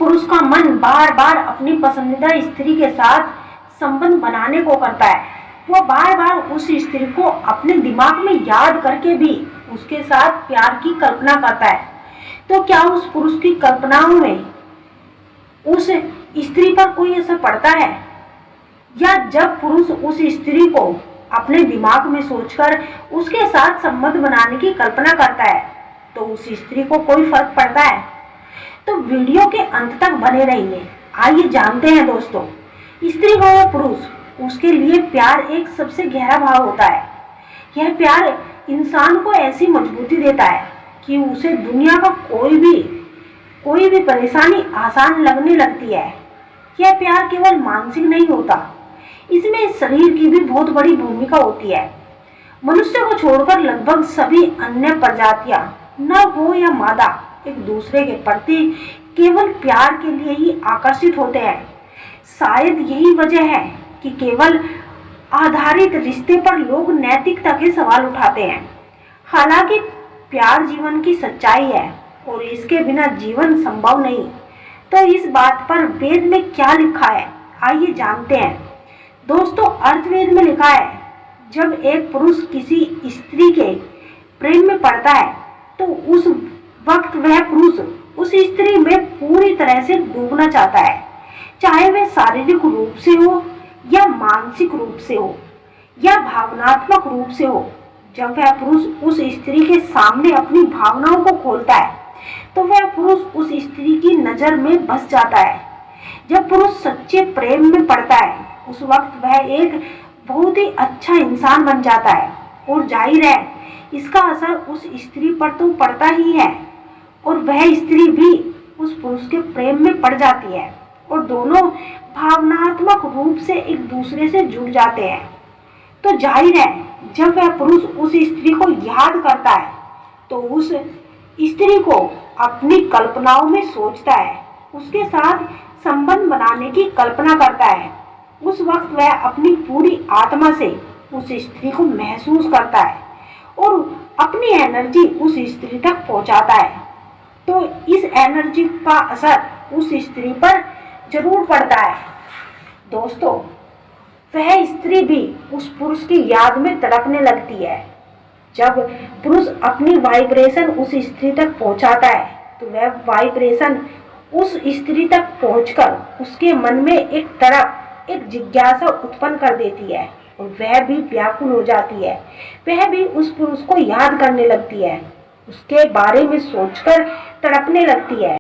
पुरुष का मन बार बार अपनी पसंदीदा स्त्री के साथ संबंध बनाने को करता है। वो बार बार उस स्त्री को अपने दिमाग में याद करके भी उसके साथ प्यार की कल्पना करता है। तो क्या उस पुरुष की कल्पनाओं में उस स्त्री पर कोई असर पड़ता है, या जब पुरुष उस स्त्री को अपने दिमाग में सोचकर उसके साथ संबंध बनाने की कल्पना करता है तो उस स्त्री को कोई फर्क पड़ता है? तो वीडियो के अंत तक बने रहिए। आइए जानते हैं दोस्तों, स्त्री हो या पुरुष, उसके लिए प्यार एक सबसे गहरा भाव होता है। यह प्यार इंसान को ऐसी मजबूती देता है कि उसे दुनिया का कोई भी परेशानी आसान लगने लगती है। यह प्यार केवल मानसिक नहीं होता, इसमें शरीर की भी बहुत बड़ी भूमिका होती है। मनुष्य को छोड़कर लगभग सभी अन्य प्रजातियां, नर हो या मादा, एक दूसरे के प्रति केवल प्यार के लिए ही आकर्षित होते हैं। शायद यही वजह है कि केवल आधारित रिश्ते पर लोग नैतिकता के सवाल उठाते हैं। हालांकि प्यार जीवन की सच्चाई है और इसके बिना जीवन संभव नहीं। तो इस बात पर वेद में क्या लिखा है, आइए जानते हैं। दोस्तों, अर्थवेद में लिखा है, जब एक पुरुष किसी स्त्री के प्रेम में पड़ता है तो उस वक्त वह पुरुष उस स्त्री में पूरी तरह से डूबना चाहता है, चाहे वह शारीरिक रूप से हो या मानसिक रूप से हो या भावनात्मक रूप से हो। जब वह पुरुष उस स्त्री के सामने अपनी भावनाओं को खोलता है तो वह पुरुष उस स्त्री की नजर में बस जाता है। जब पुरुष सच्चे प्रेम में पड़ता है उस वक्त वह एक बहुत ही अच्छा इंसान बन जाता है, और जाहिर है इसका असर उस स्त्री पर तो पड़ता ही है और वह स्त्री भी उस पुरुष के प्रेम में पड़ जाती है और दोनों भावनात्मक रूप से एक दूसरे से जुड़ जाते हैं। तो जाहिर है जब वह पुरुष उस स्त्री को याद करता है तो उस स्त्री को अपनी कल्पनाओं में सोचता है, उसके साथ संबंध बनाने की कल्पना करता है। उस वक्त वह अपनी पूरी आत्मा से उस स्त्री को महसूस करता है और अपनी एनर्जी उस स्त्री तक पहुंचाता है। तो इस एनर्जी का असर उस स्त्री पर जरूर पड़ता है। दोस्तों, वह स्त्री भी उस पुरुष की याद में तड़पने लगती है। जब पुरुष अपनी वाइब्रेशन उस स्त्री तक पहुंचाता है तो वह वाइब्रेशन उस स्त्री तक पहुंचकर उसके मन में एक जिज्ञासा उत्पन्न कर देती है और वह भी व्याकुल हो जाती है। वह भी उस पुरुष को याद करने लगती है, उसके बारे में सोचकर तड़पने लगती है।